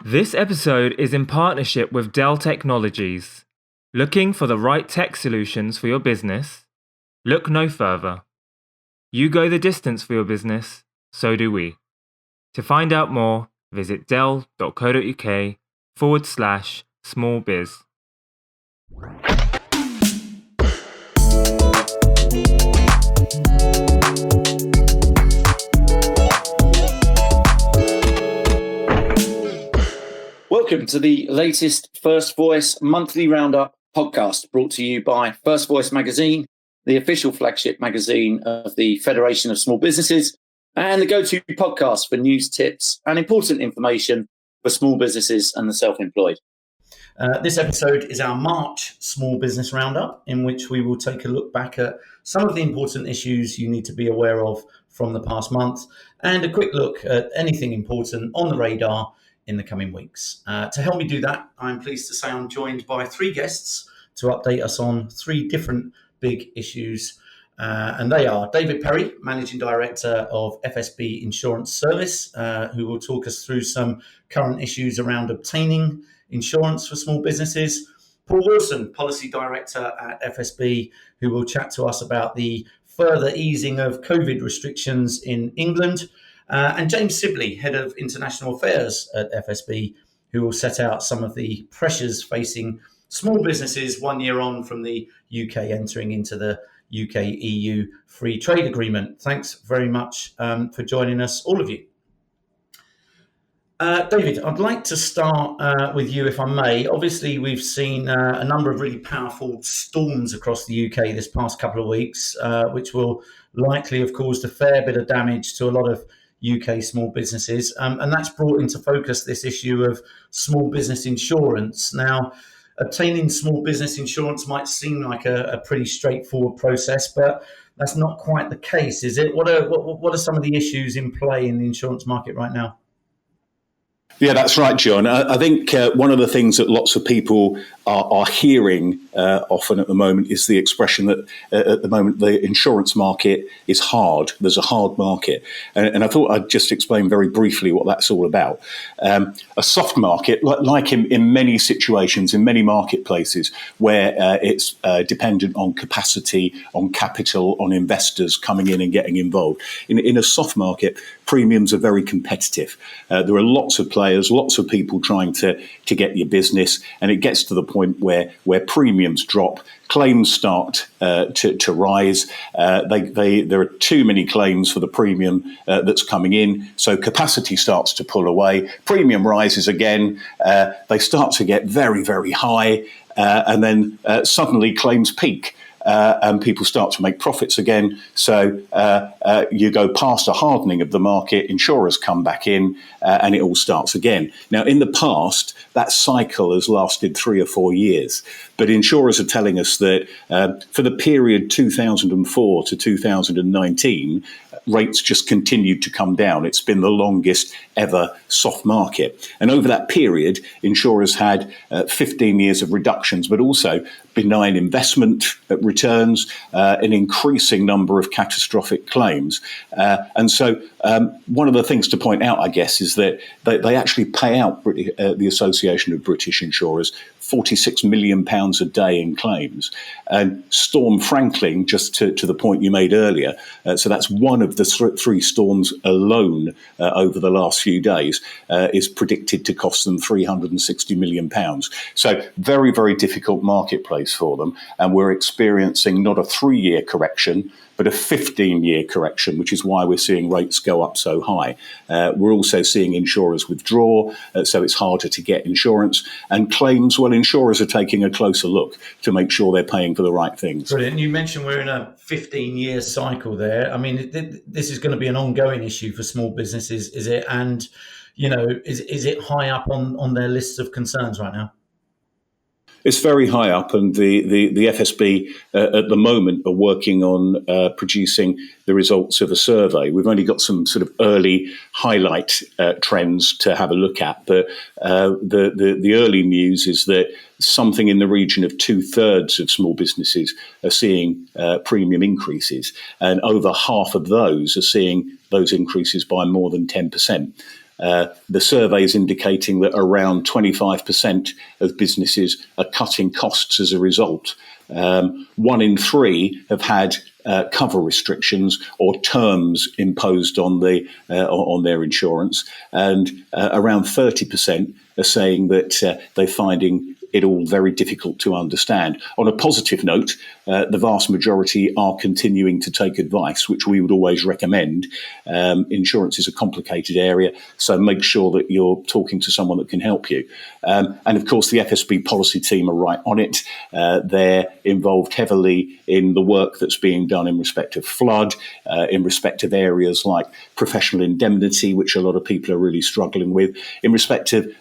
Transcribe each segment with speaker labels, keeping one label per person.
Speaker 1: This episode is in partnership with Dell Technologies. Looking for the right tech solutions for your business? Look no further. You go the distance for your business, so do we. To find out more, visit dell.co.uk/smallbiz.
Speaker 2: Welcome to the latest First Voice monthly roundup podcast brought to you by First Voice magazine, the official flagship magazine of the Federation of Small Businesses, and the go-to podcast for news, tips, and important information for small businesses and the self-employed.
Speaker 3: This episode is our March Small Business Roundup, in which we will take a look back at some of the important issues you need to be aware of from the past month, and a quick look at anything important on the radar in the coming weeks. To help me do that, I'm pleased to say I'm joined by three guests to update us on three different big issues. And they are David Perry, Managing Director of FSB Insurance Service, who will talk us through some current issues around obtaining insurance for small businesses. Paul Wilson, Policy Director at FSB, who will chat to us about the further easing of COVID restrictions in England. And James Sibley, Head of International Affairs at FSB, who will set out some of the pressures facing small businesses 1 year on from the UK entering into the UK-EU Free Trade Agreement. Thanks very much for joining us, all of you. David, I'd like to start with you, if I may. Obviously, we've seen a number of really powerful storms across the UK this past couple of weeks, which will likely have caused a fair bit of damage to a lot of UK small businesses, and that's brought into focus this issue of small business insurance. Now, obtaining small business insurance might seem like a pretty straightforward process, but that's not quite the case, is it? What are some of the issues in play in the insurance market right now?
Speaker 4: Yeah, that's right, John. I think one of the things that lots of people are hearing often at the moment is the expression that at the moment the insurance market is hard. There's a hard market. And I thought I'd just explain very briefly what that's all about. A soft market, like in many situations, in many marketplaces where it's dependent on capacity, on capital, on investors coming in and getting involved. In a soft market, premiums are very competitive. There are lots of players, lots of people trying to get your business, and it gets to the point where premiums drop, claims start to rise. There are too many claims for the premium that's coming in, so capacity starts to pull away. Premium rises again. They start to get very, very high, and then suddenly claims peak. And people start to make profits again. So you go past a hardening of the market, insurers come back in, and it all starts again. Now, in the past, that cycle has lasted 3 or 4 years. But insurers are telling us that for the period 2004 to 2019, rates just continued to come down. It's been the longest ever soft market. And over that period, insurers had 15 years of reductions, but also benign investment returns, an increasing number of catastrophic claims. And so one of the things to point out, I guess, is that they actually pay out the Association of British Insurers £46 million a day in claims. And Storm Franklin, just to the point you made earlier, so that's one of the three storms alone over the last few days, is predicted to cost them £360 million. So very, very difficult marketplace for them. And we're experiencing not a 3-year correction, but a 15-year correction, which is why we're seeing rates go up so high. We're also seeing insurers withdraw, so it's harder to get insurance. And claims, well, insurers are taking a closer look to make sure they're paying for the right things.
Speaker 3: Brilliant. You mentioned we're in a 15-year cycle there. I mean, this is going to be an ongoing issue for small businesses, is it? And, you know, is it high up on their lists of concerns right now?
Speaker 4: It's very high up, and the FSB at the moment are working on producing the results of a survey. We've only got some sort of early highlight trends to have a look at, but the early news is that something in the region of 2/3 of small businesses are seeing premium increases, and over half of those are seeing those increases by more than 10%. The survey is indicating that around 25% of businesses are cutting costs as a result. 1 in 3 have had cover restrictions or terms imposed on their insurance, and around 30% are saying that they're finding it all very difficult to understand. On a positive note, the vast majority are continuing to take advice, which we would always recommend. Insurance is a complicated area, so make sure that you're talking to someone that can help you. And of course, the FSB policy team are right on it. They're involved heavily in the work that's being done in respect of flood, in respect of areas like professional indemnity, which a lot of people are really struggling with, in respect of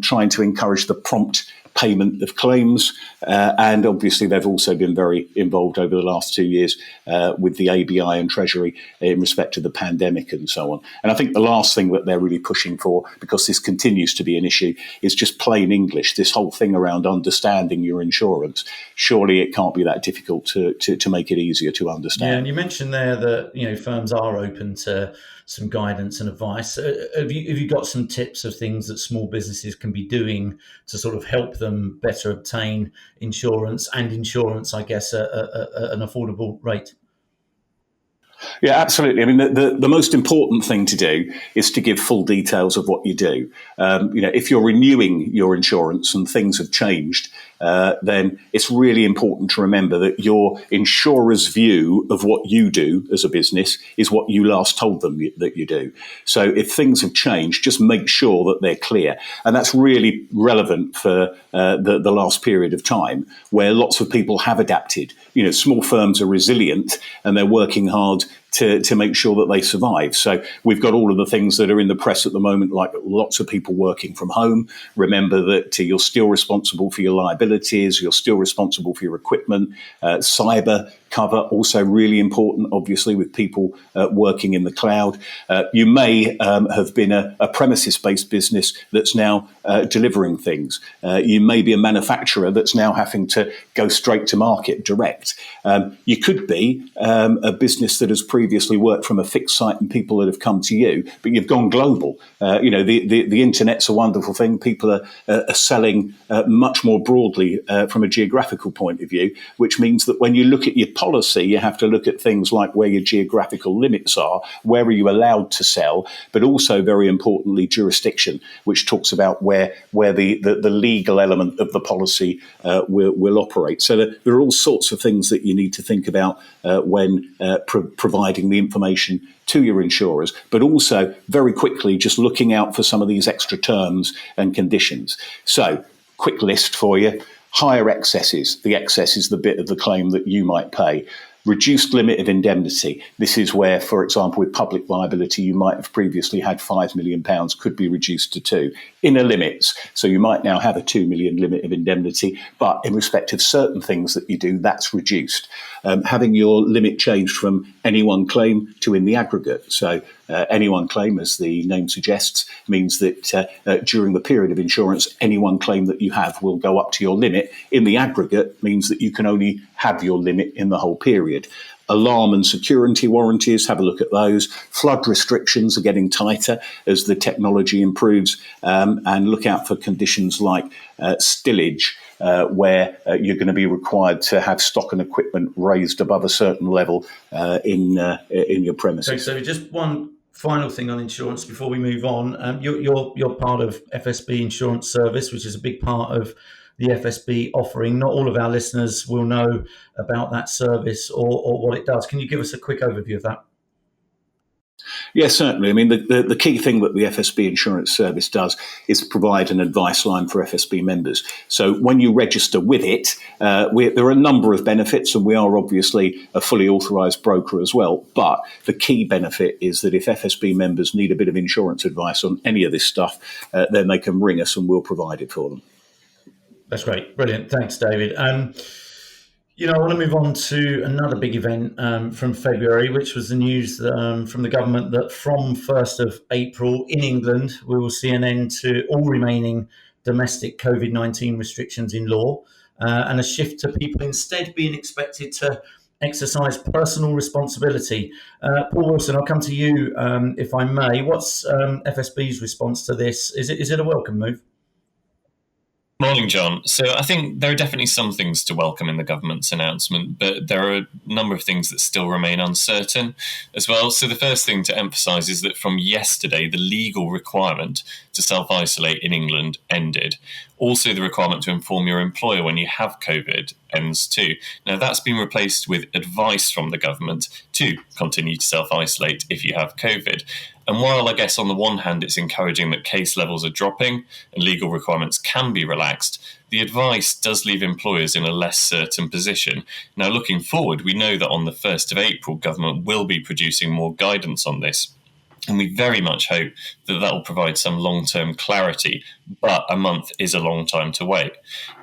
Speaker 4: trying to encourage the prompt payment of claims, and obviously they've also been very involved over the last 2 years with the ABI and Treasury in respect to the pandemic and so on. And I think the last thing that they're really pushing for, because this continues to be an issue, is just plain English. This whole thing around understanding your insurance. Surely it can't be that difficult to make it easier to understand.
Speaker 3: Yeah, and you mentioned there that firms are open to some guidance and advice. Have you got some tips of things that small businesses can be doing to sort of help them better obtain insurance, I guess, at an affordable rate?
Speaker 4: Yeah, absolutely. I mean, the most important thing to do is to give full details of what you do. If you're renewing your insurance and things have changed, then it's really important to remember that your insurer's view of what you do as a business is what you last told them that you do. So if things have changed, just make sure that they're clear. And that's really relevant for the last period of time where lots of people have adapted. Small firms are resilient and they're working hard to make sure that they survive. So we've got all of the things that are in the press at the moment, like lots of people working from home. Remember that you're still responsible for your liabilities, you're still responsible for your equipment. Cyber cover, also really important, obviously, with people working in the cloud. You may have been a premises-based business that's now delivering things. You may be a manufacturer that's now having to go straight to market direct. You could be a business that has previously worked from a fixed site and people that have come to you, but you've gone global. The internet's a wonderful thing. People are selling much more broadly from a geographical point of view, which means that when you look at your policy, you have to look at things like where your geographical limits are, where are you allowed to sell, but also very importantly, jurisdiction, which talks about where the legal element of the policy will operate. So there are all sorts of things that you need to think about when providing the information to your insurers, but also very quickly just looking out for some of these extra terms and conditions. So, quick list for you. Higher excesses. The excess is the bit of the claim that you might pay. Reduced limit of indemnity. This is where, for example, with public liability, you might have previously had £5 million, could be reduced to 2. Inner limits. So you might now have a 2 million limit of indemnity, but in respect of certain things that you do, that's reduced. Having your limit changed from any one claim to in the aggregate. So any one claim, as the name suggests, means that during the period of insurance, any one claim that you have will go up to your limit. In the aggregate means that you can only have your limit in the whole period. Alarm and security warranties, have a look at those. Flood restrictions are getting tighter as the technology improves, and look out for conditions like stillage, where you're going to be required to have stock and equipment raised above a certain level in your premises.
Speaker 3: Okay, so just one final thing on insurance before we move on. You're part of FSB Insurance Service, which is a big part of the FSB offering. Not all of our listeners will know about that service or what it does. Can you give us a quick overview of that?
Speaker 4: Yes, certainly. I mean, the key thing that the FSB Insurance Service does is provide an advice line for FSB members. So when you register with it, there are a number of benefits, and we are obviously a fully authorised broker as well. But the key benefit is that if FSB members need a bit of insurance advice on any of this stuff, then they can ring us and we'll provide it for them.
Speaker 3: That's great. Brilliant. Thanks, David. I want to move on to another big event from February, which was the news from the government that from 1st of April in England, we will see an end to all remaining domestic COVID-19 restrictions in law and a shift to people instead being expected to exercise personal responsibility. Paul Wilson, I'll come to you if I may. What's FSB's response to this? Is it a welcome move?
Speaker 5: Morning, John. So I think there are definitely some things to welcome in the government's announcement, but there are a number of things that still remain uncertain as well. So the first thing to emphasise is that from yesterday, the legal requirement to self-isolate in England ended. Also, the requirement to inform your employer when you have COVID ends too. Now, that's been replaced with advice from the government to continue to self-isolate if you have COVID. And while I guess on the one hand it's encouraging that case levels are dropping and legal requirements can be relaxed, the advice does leave employers in a less certain position. Now, looking forward, we know that on the 1st of April, government will be producing more guidance on this. And we very much hope that that will provide some long-term clarity, but a month is a long time to wait.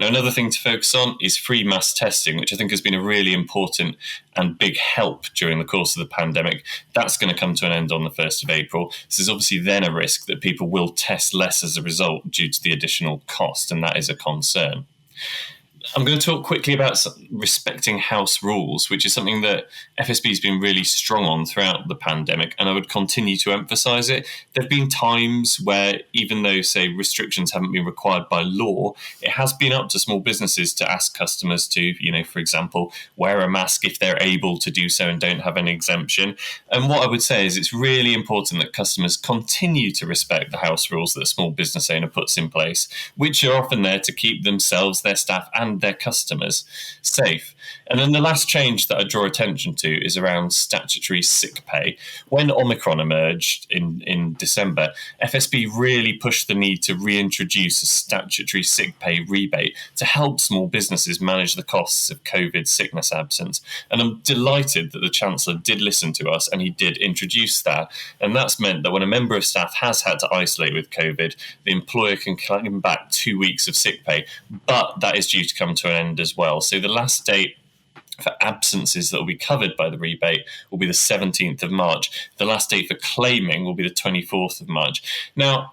Speaker 5: Now, another thing to focus on is free mass testing, which I think has been a really important and big help during the course of the pandemic. That's going to come to an end on the 1st of April. So there's obviously then a risk that people will test less as a result due to the additional cost, and that is a concern. I'm going to talk quickly about respecting house rules, which is something that FSB has been really strong on throughout the pandemic, and I would continue to emphasise it. There have been times where, even though, say, restrictions haven't been required by law, it has been up to small businesses to ask customers to, for example, wear a mask if they're able to do so and don't have an exemption. And what I would say is it's really important that customers continue to respect the house rules that a small business owner puts in place, which are often there to keep themselves, their staff, and their customers safe. And then the last change that I draw attention to is around statutory sick pay. When Omicron emerged in December, FSB really pushed the need to reintroduce a statutory sick pay rebate to help small businesses manage the costs of COVID sickness absence. And I'm delighted that the Chancellor did listen to us and he did introduce that. And that's meant that when a member of staff has had to isolate with COVID, the employer can claim back 2 weeks of sick pay, but that is due to come to an end as well. So the last date for absences that will be covered by the rebate will be the 17th of March. The last date for claiming will be the 24th of March. Now,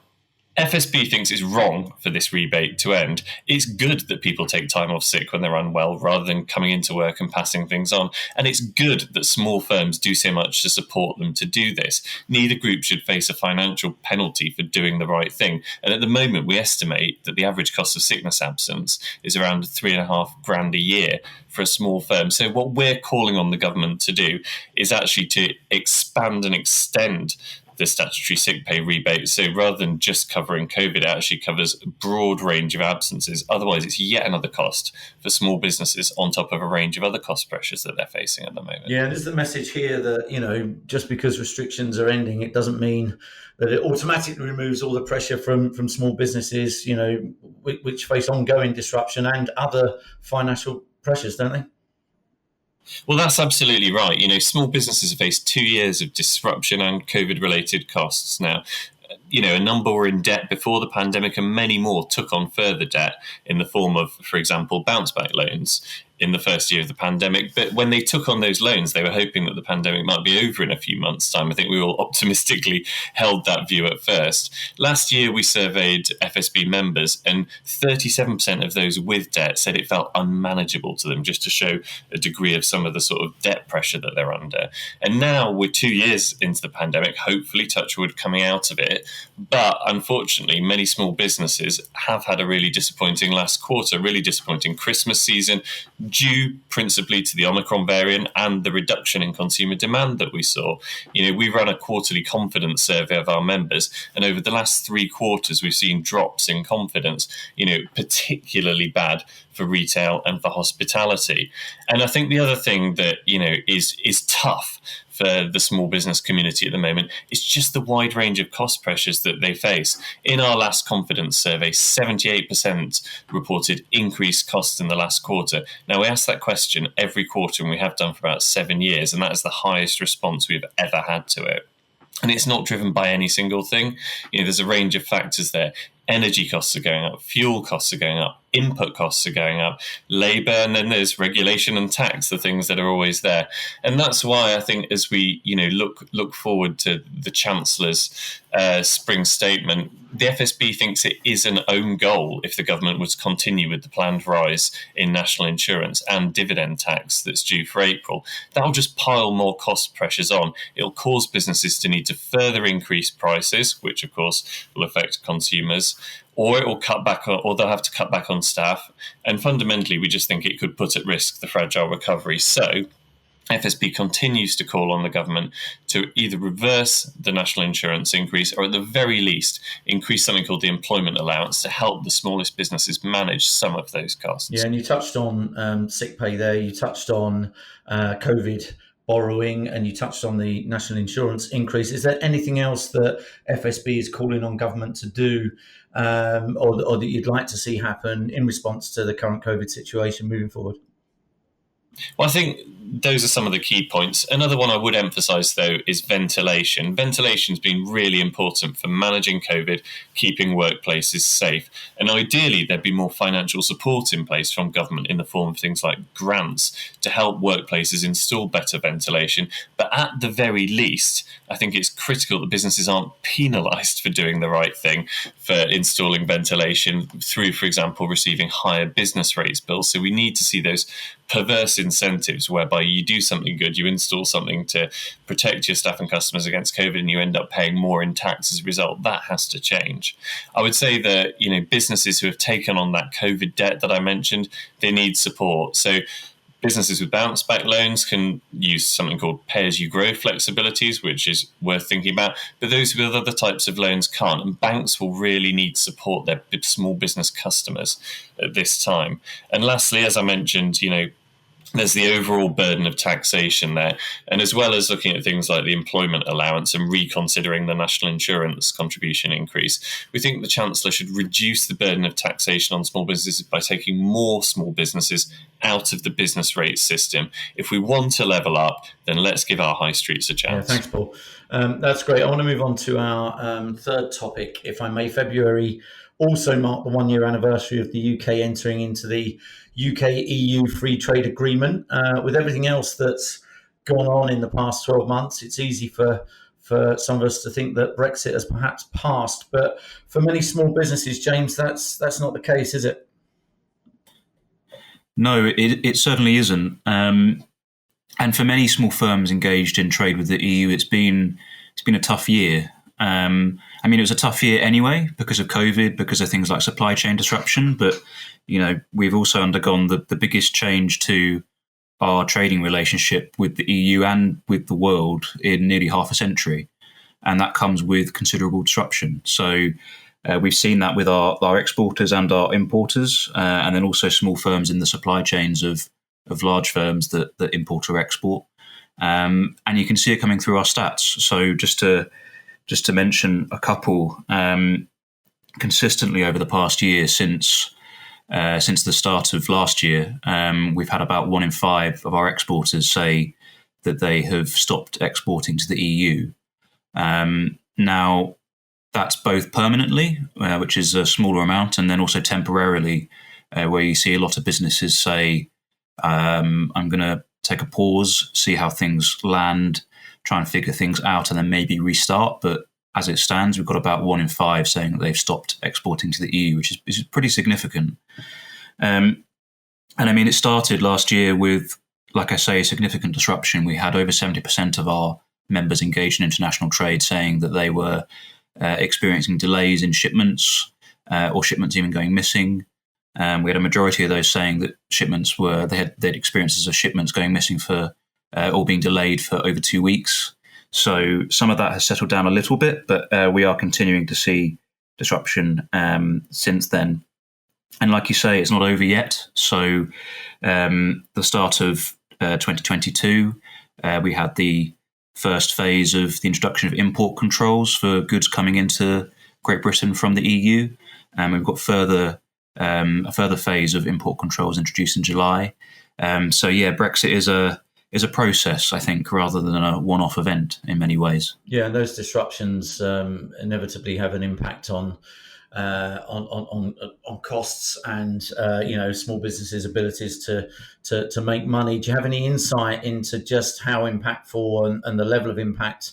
Speaker 5: FSB thinks it's wrong for this rebate to end. It's good that people take time off sick when they're unwell rather than coming into work and passing things on. And it's good that small firms do so much to support them to do this. Neither group should face a financial penalty for doing the right thing. And at the moment, we estimate that the average cost of sickness absence is around $3,500 a year for a small firm. So what we're calling on the government to do is actually to expand and extend the statutory sick pay rebate. So rather than just covering COVID, it actually covers a broad range of absences. Otherwise, it's yet another cost for small businesses on top of a range of other cost pressures that they're facing at the moment.
Speaker 3: Yeah, and there's the message here that, just because restrictions are ending, it doesn't mean that it automatically removes all the pressure from small businesses, which face ongoing disruption and other financial pressures, don't they?
Speaker 5: Well, that's absolutely right. Small businesses have faced 2 years of disruption and COVID-related costs now. A number were in debt before the pandemic and many more took on further debt in the form of, for example, bounce back loans in the first year of the pandemic. But when they took on those loans, they were hoping that the pandemic might be over in a few months' time. I think we all optimistically held that view at first. Last year, we surveyed FSB members, and 37% of those with debt said it felt unmanageable to them, just to show a degree of some of the sort of debt pressure that they're under. And now we're 2 years into the pandemic, hopefully, touch wood, coming out of it. But unfortunately, many small businesses have had a really disappointing last quarter, really disappointing Christmas season, due principally to the Omicron variant and the reduction in consumer demand that we saw. We run a quarterly confidence survey of our members, and over the last 3 quarters, we've seen drops in confidence, particularly bad for retail and for hospitality. And I think the other thing that, is tough for the small business community at the moment is just the wide range of cost pressures that they face. In our last confidence survey, 78% reported increased costs in the last quarter. Now, we ask that question every quarter, and we have done for about 7 years, and that is the highest response we've ever had to it. And it's not driven by any single thing. There's a range of factors there. energy costs are going up, fuel costs are going up, input costs are going up, labour, and then there's regulation and tax, the things that are always there. And that's why I think as we look forward to the Chancellor's spring statement, the FSB thinks it is an own goal if the government was to continue with the planned rise in national insurance and dividend tax that's due for April. That'll just pile more cost pressures on. It'll cause businesses to need to further increase prices, which of course will affect consumers, or it will cut back on, or they'll have to cut back on staff. And fundamentally, we just think it could put at risk the fragile recovery. So FSB continues to call on the government to either reverse the national insurance increase or at the very least increase something called the employment allowance to help the smallest businesses manage some of those costs.
Speaker 3: Yeah, and you touched on sick pay there, you touched on COVID borrowing, and you touched on the national insurance increase. Is there anything else that FSB is calling on government to do or that you'd like to see happen in response to the current COVID situation moving forward?
Speaker 5: Well, I think those are some of the key points. Another one I would emphasise, though, is ventilation. Ventilation has been really important for managing COVID, keeping workplaces safe. And ideally, there'd be more financial support in place from government in the form of things like grants to help workplaces install better ventilation. But at the very least, I think it's critical that businesses aren't penalised for doing the right thing, for installing ventilation through, for example, receiving higher business rates bills. So we need to see those perverse incentives whereby you do something good, you install something to protect your staff and customers against COVID, and you end up paying more in tax as a result. That has to change. I would say that businesses who have taken on that COVID debt that I mentioned, they need support. So businesses with bounce back loans can use something called pay-as-you-grow flexibilities, which is worth thinking about. But those with other types of loans can't. And banks will really need to support their small business customers at this time. And lastly, as I mentioned, there's the overall burden of taxation there. And as well as looking at things like the employment allowance and reconsidering the national insurance contribution increase, we think the Chancellor should reduce the burden of taxation on small businesses by taking more small businesses out of the business rate system. If we want to level up, then let's give our high streets a chance.
Speaker 3: Yeah, thanks, Paul. That's great. I want to move on to our third topic, if I may. February also marked the one-year anniversary of the UK entering into the UK-EU free trade agreement. With everything else that's gone on in the past 12 months, it's easy for some of us to think that Brexit has perhaps passed. But for many small businesses, James, that's not the case, is it?
Speaker 6: No, it certainly isn't. And for many small firms engaged in trade with the EU, it's been a tough year. It was a tough year anyway because of COVID, because of things like supply chain disruption. But we've also undergone the biggest change to our trading relationship with the EU and with the world in nearly half a century, and that comes with considerable disruption. So we've seen that with our exporters and our importers, and then also small firms in the supply chains of large firms that import or export. And you can see it coming through our stats. So just to mention a couple, consistently over the past year, since the start of last year, we've had about 1 in 5 of our exporters say that they have stopped exporting to the EU. Now, that's both permanently, which is a smaller amount, and then also temporarily, where you see a lot of businesses say, I'm going to take a pause, see how things land, try and figure things out, and then maybe restart. But as it stands, we've got about 1 in 5 saying that they've stopped exporting to the EU, which is pretty significant. It started last year with, like I say, significant disruption. We had over 70% of our members engaged in international trade saying that they were experiencing delays in shipments or shipments even going missing. We had a majority of those saying that they'd experiences of shipments going missing for or being delayed for over 2 weeks. So some of that has settled down a little bit, but we are continuing to see disruption since then. And like you say, it's not over yet. So the start of 2022, we had the first phase of the introduction of import controls for goods coming into Great Britain from the EU. And we've got a further phase of import controls introduced in July. Brexit is a process, I think, rather than a one-off event in many ways.
Speaker 3: Yeah, and those disruptions inevitably have an impact on on costs and small businesses' abilities to make money. Do you have any insight into just how impactful and the level of impact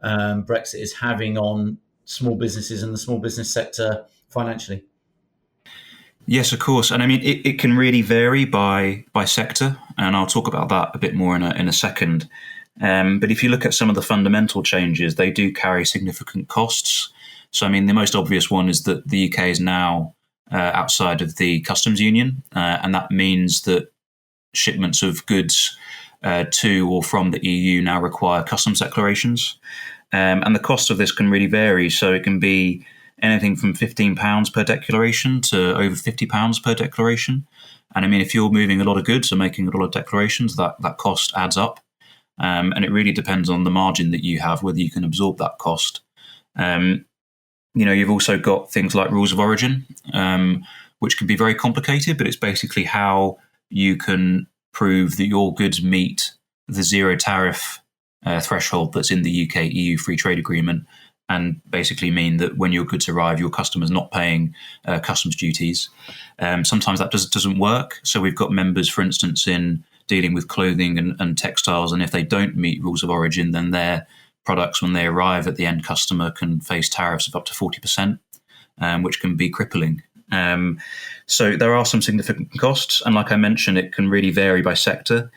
Speaker 3: Brexit is having on small businesses and the small business sector financially?
Speaker 6: Yes, of course. And I mean, it can really vary by sector, and I'll talk about that a bit more in a second. But if you look at some of the fundamental changes, they do carry significant costs. So, I mean, the most obvious one is that the UK is now outside of the customs union, and that means that shipments of goods to or from the EU now require customs declarations. And the cost of this can really vary. So it can be anything from £15 per declaration to over £50 per declaration. And I mean, if you're moving a lot of goods and making a lot of declarations, that cost adds up. And it really depends on the margin that you have, whether you can absorb that cost. You've also got things like rules of origin, which can be very complicated, but it's basically how you can prove that your goods meet the zero tariff threshold that's in the UK-EU Free Trade Agreement, and basically mean that when your goods arrive, your customer's not paying customs duties. Sometimes that doesn't work. So we've got members, for instance, in dealing with clothing and textiles, and if they don't meet rules of origin, then their products, when they arrive at the end customer, can face tariffs of up to 40%, which can be crippling. So there are some significant costs, and like I mentioned, it can really vary by sector.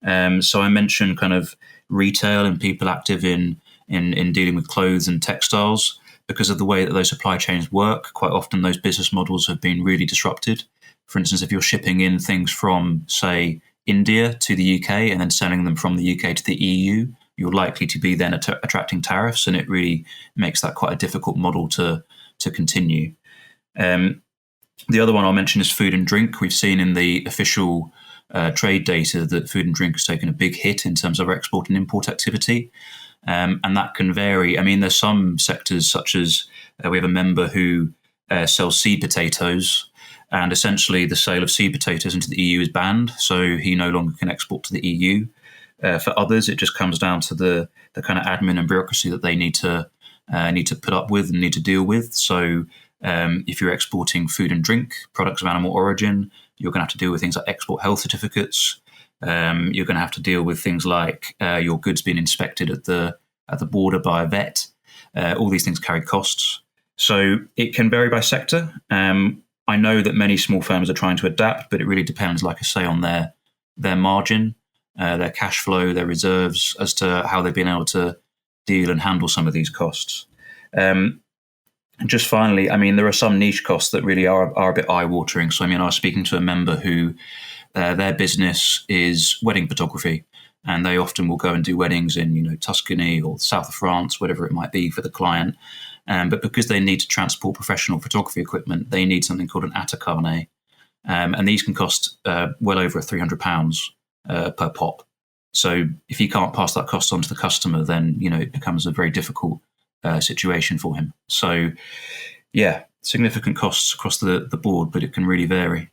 Speaker 6: So I mentioned kind of retail and people active in dealing with clothes and textiles. Because of the way that those supply chains work, quite often those business models have been really disrupted. For instance, if you're shipping in things from, say, India to the UK and then selling them from the UK to the EU, you're likely to be then attracting tariffs, and it really makes that quite a difficult model to continue. The other one I'll mention is food and drink. We've seen in the official trade data that food and drink has taken a big hit in terms of export and import activity. And that can vary. I mean, there's some sectors such as we have a member who sells seed potatoes, and essentially the sale of seed potatoes into the EU is banned, so he no longer can export to the EU. For others, it just comes down to the kind of admin and bureaucracy that they need to put up with and need to deal with. So if you're exporting food and drink, products of animal origin, you're going to have to deal with things like export health certificates. You're going to have to deal with things like your goods being inspected at the border by a vet. All these things carry costs. So it can vary by sector. I know that many small firms are trying to adapt, but it really depends, like I say, on their margin, their cash flow, their reserves, as to how they've been able to deal and handle some of these costs. And just finally, I mean, there are some niche costs that really are a bit eye-watering. So, I mean, I was speaking to a member who their business is wedding photography, and they often will go and do weddings in, Tuscany or the south of France, whatever it might be for the client. But because they need to transport professional photography equipment, they need something called an ATTA, and these can cost well over £300 per pop. So if he can't pass that cost on to the customer, then it becomes a very difficult situation for him. So, yeah, significant costs across the board, but it can really vary.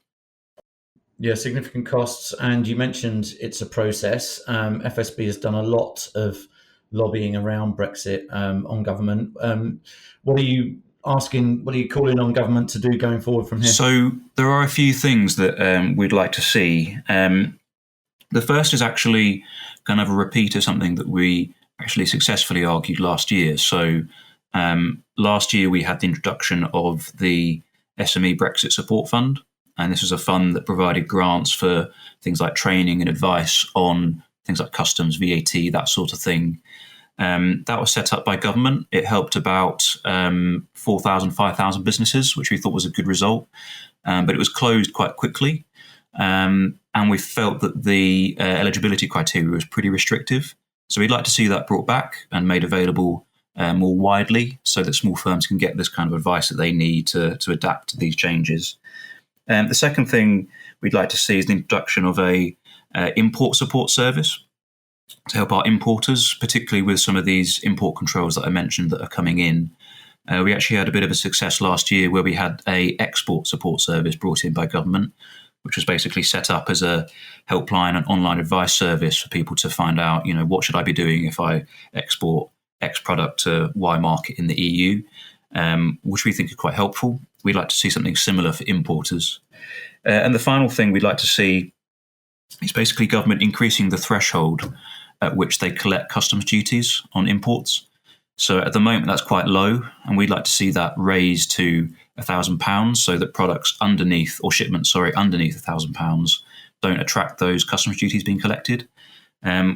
Speaker 3: Yeah, significant costs. And you mentioned it's a process. FSB has done a lot of lobbying around Brexit on government. What are you calling on government to do going forward from here?
Speaker 6: So there are a few things that we'd like to see. The first is actually kind of a repeat of something that we actually successfully argued last year. So last year we had the introduction of the SME Brexit Support Fund. And this is a fund that provided grants for things like training and advice on things like customs, VAT, that sort of thing. That was set up by government. It helped about 4,000, 5,000 businesses, which we thought was a good result. But it was closed quite quickly. And we felt that the eligibility criteria was pretty restrictive. So we'd like to see that brought back and made available more widely, so that small firms can get this kind of advice that they need to adapt to these changes. The second thing we'd like to see is the introduction of a import support service to help our importers, particularly with some of these import controls that I mentioned that are coming in. We actually had a bit of a success last year where we had a export support service brought in by government, which was basically set up as a helpline and online advice service for people to find out, what should I be doing if I export X product to Y market in the EU, which we think is quite helpful. we'd like to see something similar for importers. And the final thing we'd like to see is basically government increasing the threshold at which they collect customs duties on imports. So at the moment, that's quite low, and we'd like to see that raised to £1,000 so that products underneath £1,000 don't attract those customs duties being collected.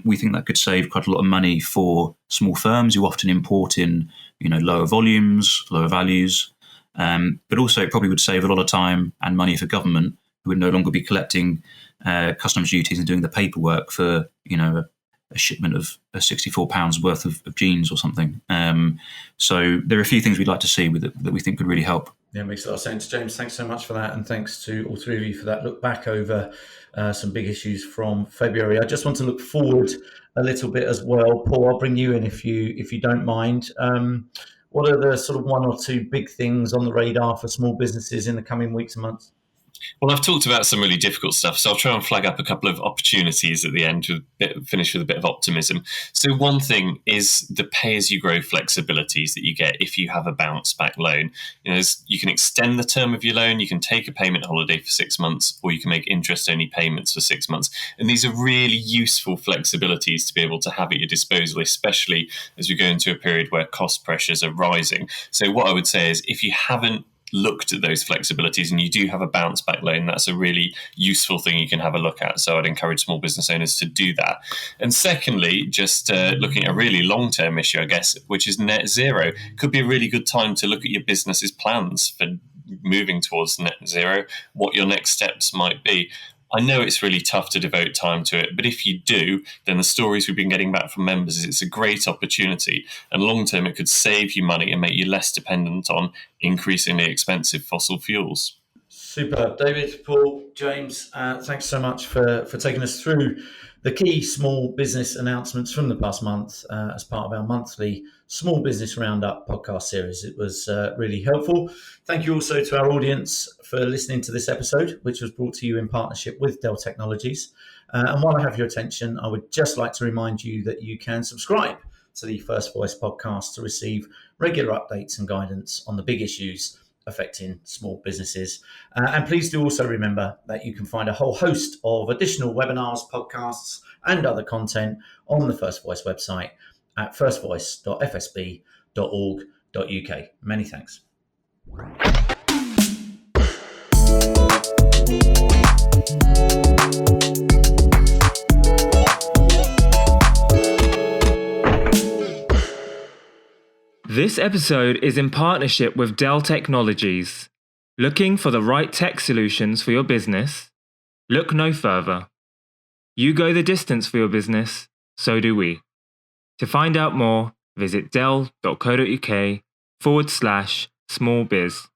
Speaker 6: We think that could save quite a lot of money for small firms who often import in lower volumes, lower values, but also it probably would save a lot of time and money for government, who would no longer be collecting customs duties and doing the paperwork for a shipment of £64 worth of jeans or something. So there are a few things we'd like to see with it that we think could really help.
Speaker 3: Yeah, it makes a lot of sense. James, thanks so much for that. And thanks to all three of you for that look back over some big issues from February. I just want to look forward a little bit as well. Paul, I'll bring you in if you don't mind. What are the sort of one or two big things on the radar for small businesses in the coming weeks and months?
Speaker 5: Well, I've talked about some really difficult stuff, so I'll try and flag up a couple of opportunities at the end, finish with a bit of optimism. So one thing is the pay-as-you-grow flexibilities that you get if you have a bounce-back loan. You can extend the term of your loan, you can take a payment holiday for 6 months, or you can make interest-only payments for 6 months. And these are really useful flexibilities to be able to have at your disposal, especially as we go into a period where cost pressures are rising. So what I would say is if you haven't looked at those flexibilities and you do have a bounce back loan, that's a really useful thing you can have a look at. So I'd encourage small business owners to do that. And secondly, just looking at a really long-term issue, I guess, which is net zero. Could be a really good time to look at your business's plans for moving towards net zero, what your next steps might be. I know it's really tough to devote time to it, but if you do, then the stories we've been getting back from members is it's a great opportunity. And long term, it could save you money and make you less dependent on increasingly expensive fossil fuels.
Speaker 3: Super. David, Paul, James, thanks so much for taking us through the key small business announcements from the past month as part of our monthly Small Business Roundup podcast series. It was really helpful. Thank you also to our audience for listening to this episode, which was brought to you in partnership with Dell Technologies. And while I have your attention, I would just like to remind you that you can subscribe to the First Voice podcast to receive regular updates and guidance on the big issues affecting small businesses. And please do also remember that you can find a whole host of additional webinars, podcasts, and other content on the First Voice website at firstvoice.fsb.org.uk. Many thanks.
Speaker 1: This episode is in partnership with Dell Technologies. Looking for the right tech solutions for your business? Look no further. You go the distance for your business, so do we. To find out more, visit dell.co.uk/smallbiz.